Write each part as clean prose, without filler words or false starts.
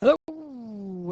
Hello,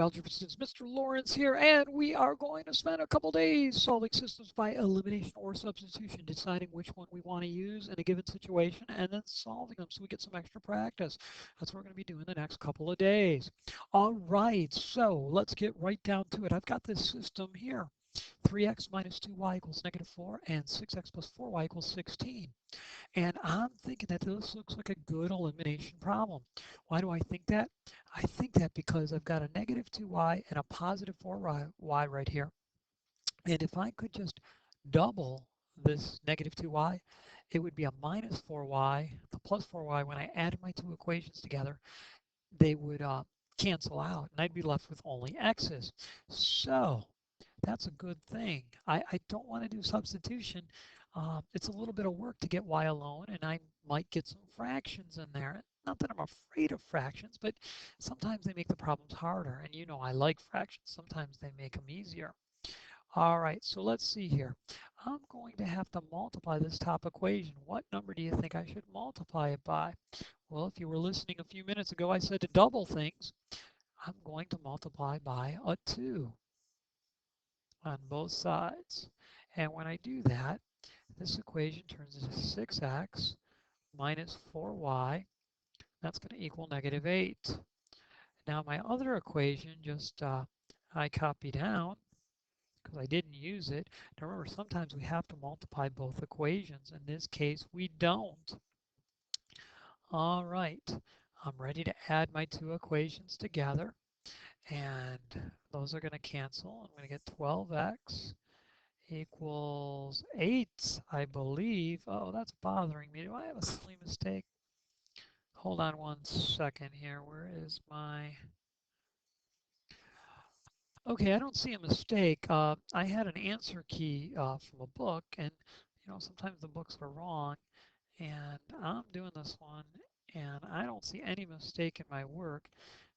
algebra students. Mr. Lawrence here, and we are going to spend a couple days solving systems by elimination or substitution, deciding which one we want to use in a given situation, and then solving them so we get some extra practice. That's what we're going to be doing the next couple of days. All right, so let's get right down to it. I've got this system here. 3x minus 2y equals negative 4, and 6x plus 4y equals 16. And I'm thinking that this looks like a good elimination problem. Why do I think that? I think that because I've got a negative 2y and a positive 4y right here. And if I could just double this negative 2y, it would be a minus 4y, the plus 4y. When I added my two equations together, they would cancel out, and I'd be left with only x's. So that's a good thing. I don't want to do substitution. It's a little bit of work to get y alone, and I might get some fractions in there. Not that I'm afraid of fractions, but sometimes they make the problems harder. And you know I like fractions. Sometimes they make them easier. All right, so let's see here. I'm going to have to multiply this top equation. What number do you think I should multiply it by? Well, if you were listening a few minutes ago, I said to double things. I'm going to multiply by a 2 on both sides. And when I do that, this equation turns into 6x minus 4y. That's going to equal negative 8. Now my other equation just I copy down because I didn't use it. Now remember, sometimes we have to multiply both equations. In this case, we don't. All right, I'm ready to add my two equations together. And those are going to cancel. I'm going to get 12x equals 8, I believe. Oh, that's bothering me. Do I have a silly mistake? Hold on one second here. Where is my... Okay, I don't see a mistake. I had an answer key from a book, and sometimes the books are wrong. And I'm doing this one, and I don't see any mistake in my work.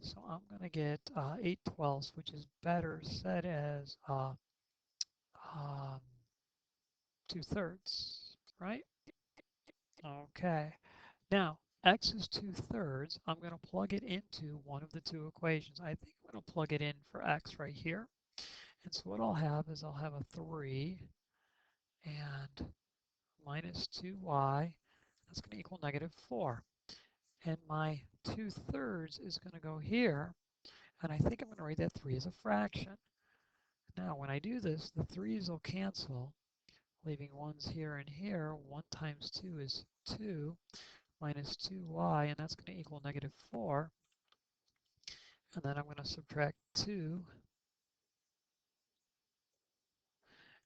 So I'm going to get 8/12, which is better said as um, 2/3, right? Okay. Now, x is 2/3. I'm going to plug it into one of the two equations. I think I'm going to plug it in for x right here. And so what I'll have is I'll have a 3 and minus 2y. That's going to equal negative 4. And my 2/3 is going to go here. And I think I'm going to write that 3 as a fraction. Now, when I do this, the 3's will cancel, leaving 1's here and here. 1 times 2 is 2 minus 2y, and that's going to equal negative 4. And then I'm going to subtract 2,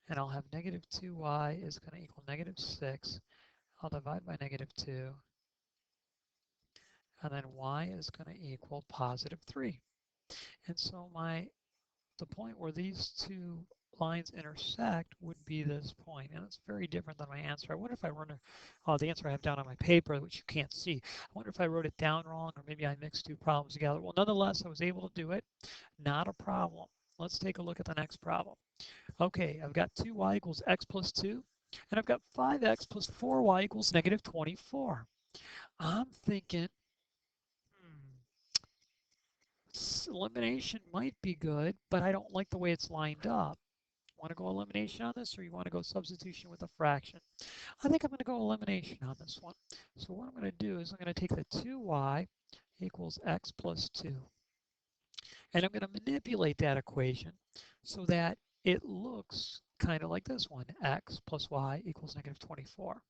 and I'll have negative 2y is going to equal negative 6. I'll divide by negative 2, and then y is going to equal positive 3. And so the point where these two lines intersect would be this point, and it's very different than my answer. I wonder if I run the answer I have down on my paper, which you can't see. I wonder if I wrote it down wrong, or maybe I mixed two problems together. Well, nonetheless, I was able to do it. Not a problem. Let's take a look at the next problem. Okay, I've got 2y equals x plus 2, and I've got 5x plus 4y equals negative 24. I'm thinking, hmm, elimination might be good, but I don't like the way it's lined up. Want to go elimination on this, or you want to go substitution with a fraction? I think I'm going to go elimination on this one. So what I'm going to do is I'm going to take the 2y equals x plus 2. And I'm going to manipulate that equation so that it looks kind of like this one, x plus y equals negative 24.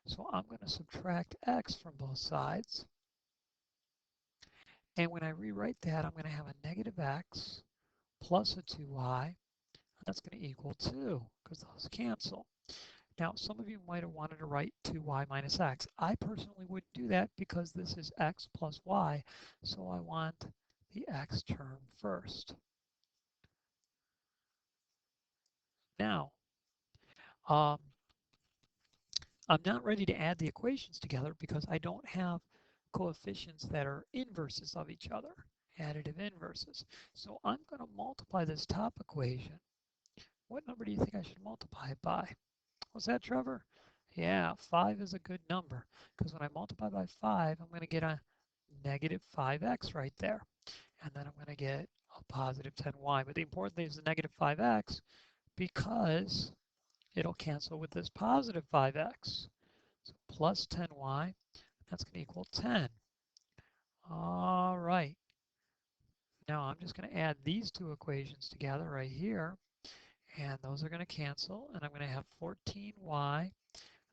So I'm going to subtract x from both sides. And when I rewrite that, I'm going to have a negative x plus a 2y. That's going to equal 2 because those cancel. Now, some of you might have wanted to write 2y minus x. I personally wouldn't do that because this is x plus y, so I want the x term first. Now, um, I'm not ready to add the equations together because I don't have coefficients that are inverses of each other, additive inverses. So I'm going to multiply this top equation. What number do you think I should multiply it by? What's that, Trevor? Yeah, 5 is a good number because when I multiply by 5, I'm going to get a negative 5x right there. and then I'm going to get a positive 10y. But the important thing is the negative 5x because it'll cancel with this positive 5x. So plus 10y, that's going to equal 10. All right. Now I'm just going to add these two equations together right here, and those are going to cancel, and I'm going to have 14y.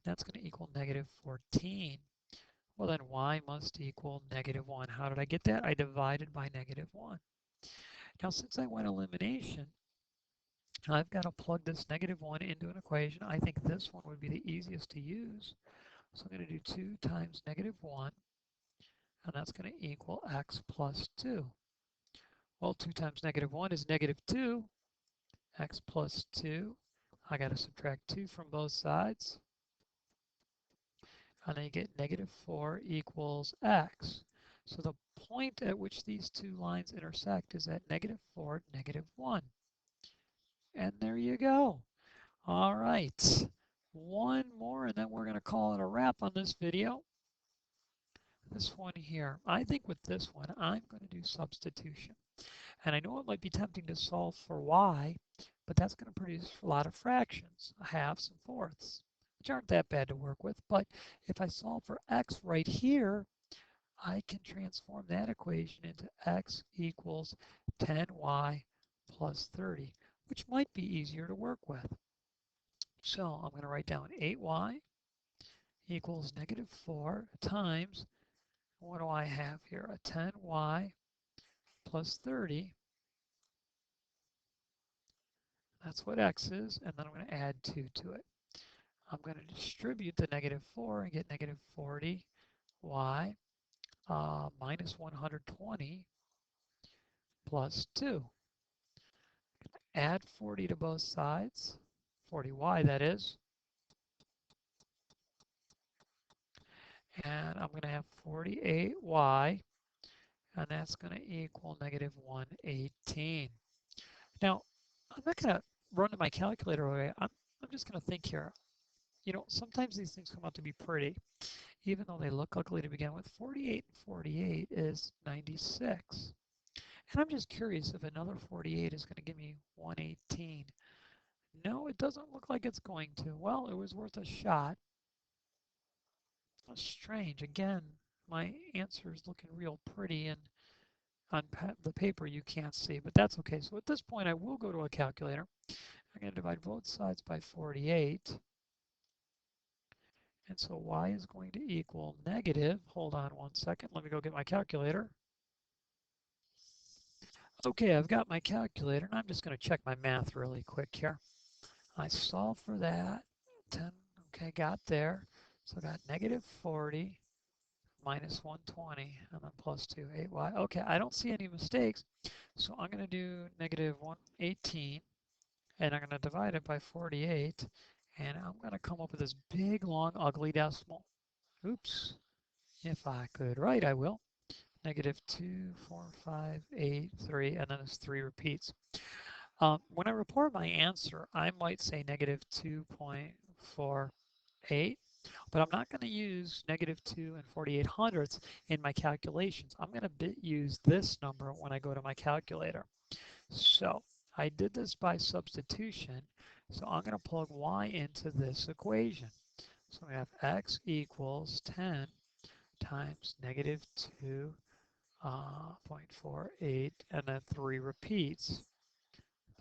That's going to equal negative 14. Well, then y must equal negative 1. How did I get that? I divided by negative 1. Now, since I went elimination, I've got to plug this negative 1 into an equation. I think this one would be the easiest to use. So I'm going to do 2 times negative 1, and that's going to equal x plus 2. Well, 2 times negative 1 is negative 2. X plus 2. I got to subtract 2 from both sides. And then you get negative 4 equals x. So the point at which these two lines intersect is at negative 4, negative 1. And there you go. All right. One more, and then we're going to call it a wrap on this video. This one here. I think with this one, I'm going to do substitution. And I know it might be tempting to solve for y, but that's going to produce a lot of fractions, halves and fourths, which aren't that bad to work with. But if I solve for x right here, I can transform that equation into x equals 10y plus 30, which might be easier to work with. So I'm going to write down 8y equals negative 4 times, what do I have here? A 10y plus 30. That's what x is, and then I'm going to add 2 to it. I'm going to distribute the negative 4 and get negative 40y minus 120 plus 2. Add 40 to both sides, 40y that is, and I'm going to have 48y, and that's going to equal negative 118. Now, I'm not going to run to my calculator away. I'm just going to think here. You know, sometimes these things come out to be pretty, even though they look ugly to begin with. 48 and 48 is 96. And I'm just curious if another 48 is going to give me 118. No, it doesn't look like it's going to. Well, it was worth a shot. That's strange. Again, my answer is looking real pretty, and on the paper you can't see, but that's okay. So at this point, I will go to a calculator. I'm going to divide both sides by 48. And so y is going to equal negative, hold on one second, let me go get my calculator. Okay, I've got my calculator, and I'm just going to check my math really quick here. I solve for that, 10, okay, got there. So I got negative 40 minus 120, and then plus 2, 8y. Okay, I don't see any mistakes, so I'm going to do negative 118, and I'm going to divide it by 48, and I'm going to come up with this big, long, ugly decimal. Oops. If I could write, I will. Negative 2, 4, 5, 8, 3, and then there's 3 repeats. When I report my answer, I might say negative 2.48, but I'm not going to use negative 2 and 48 hundredths in my calculations. I'm going to use this number when I go to my calculator. So I did this by substitution, so I'm going to plug y into this equation. So we have x equals 10 times negative 2.48, and then 3 repeats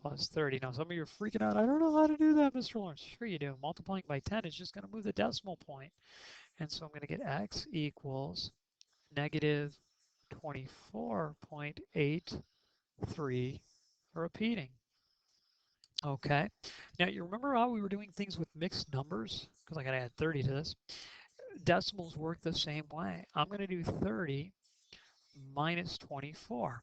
plus 30. Now some of you are freaking out. I don't know how to do that, Mr. Lawrence. Sure you do. Multiplying by 10 is just going to move the decimal point. And so I'm going to get x equals negative 24.83 repeating. Okay. Now you remember how we were doing things with mixed numbers? Because I got to add 30 to this. Decimals work the same way. I'm going to do 30 minus 24.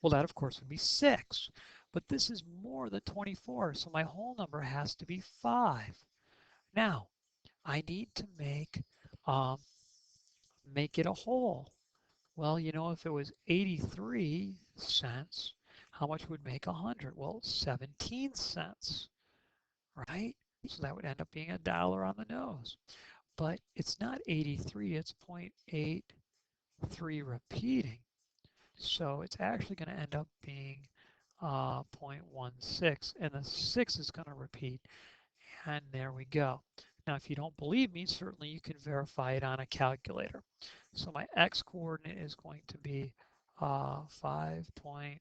Well, that of course would be 6, but this is more than 24, so my whole number has to be 5. Now, I need to make it a whole. Well, you know, if it was 83 cents, how much would make 100? Well, 17 cents, right? So that would end up being $1 on the nose. But it's not 83, it's 0.83 repeating. So it's actually going to end up being 0.16, and the 6 is going to repeat, and there we go. Now, if you don't believe me, certainly you can verify it on a calculator. So my x coordinate is going to be 5.16,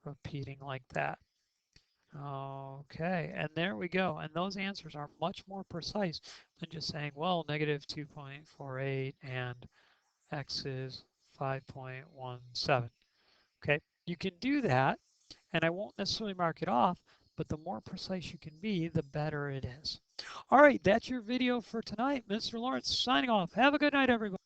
repeating like that. Okay, and there we go. And those answers are much more precise than just saying, well, negative 2.48 and x is 5.17. Okay, you can do that, and I won't necessarily mark it off, but the more precise you can be, the better it is. All right, that's your video for tonight. Mr. Lawrence signing off. Have a good night, everybody.